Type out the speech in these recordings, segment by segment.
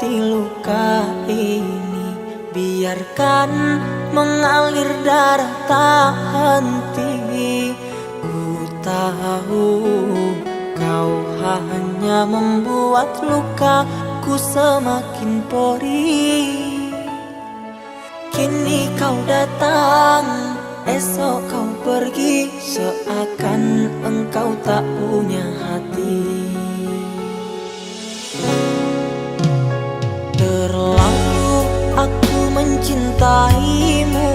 obati luka ini, biarkan mengalir darah tak henti. Ku tahu kau hanya membuat lukaku semakin perih. Kini kau datang, esok kau pergi, seakan engkau tak punya hati. Terlalu aku mencintaimu,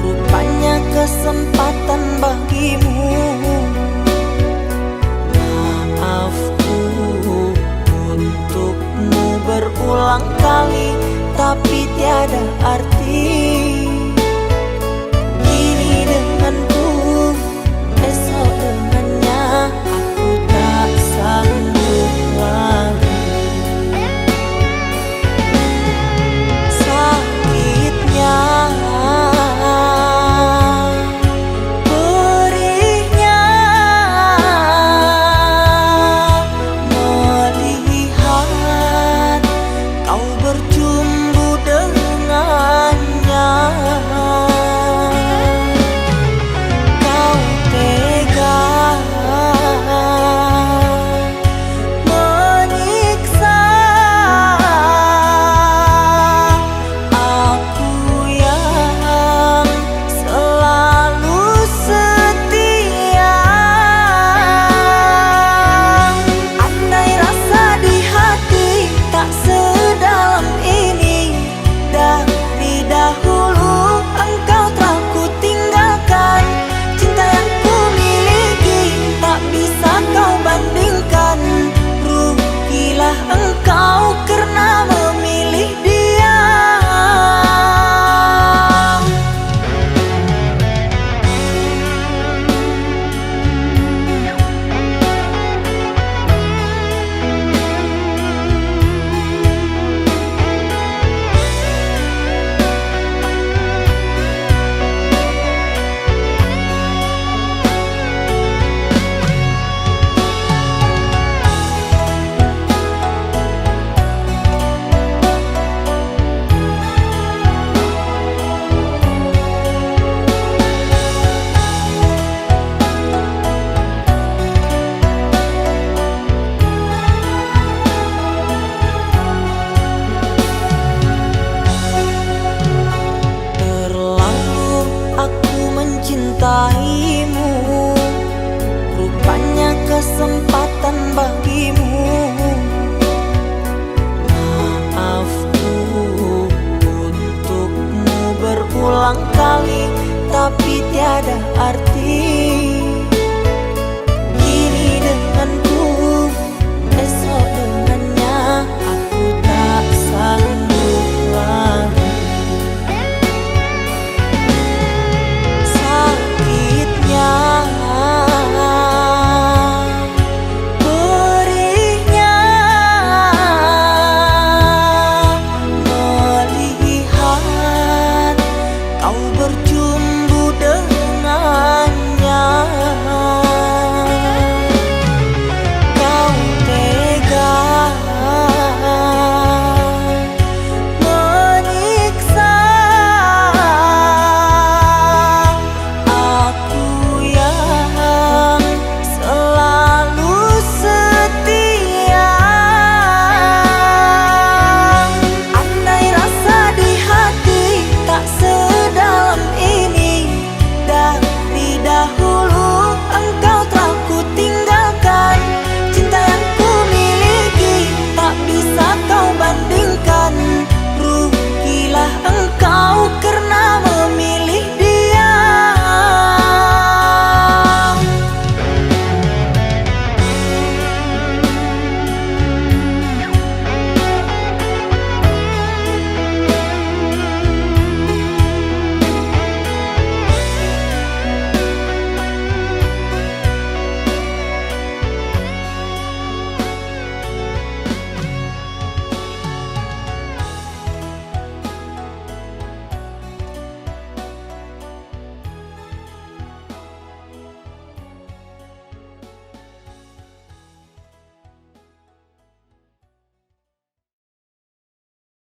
rupanya kesempatan bagimu. Maafku untukmu berulang kali, tapi tiada arti. Kini denganku, esok dengannya, aku tak sanggup lagi. Sakitnya, perihnya, melihat kau bercumbu dengannya. Kau tega menyiksa aku yang selalu setia. Andai rasa di hati tak sedalam ini, dari dahulu engkau telah ku tinggalkan. Cinta yang ku miliki tak bisa kau bandingkan. Rugilah engkau karena memilih dia. Mencintaimu, rupanya kesempatan bagimu. Maafku untukmu berulang kali, tapi tiada arti.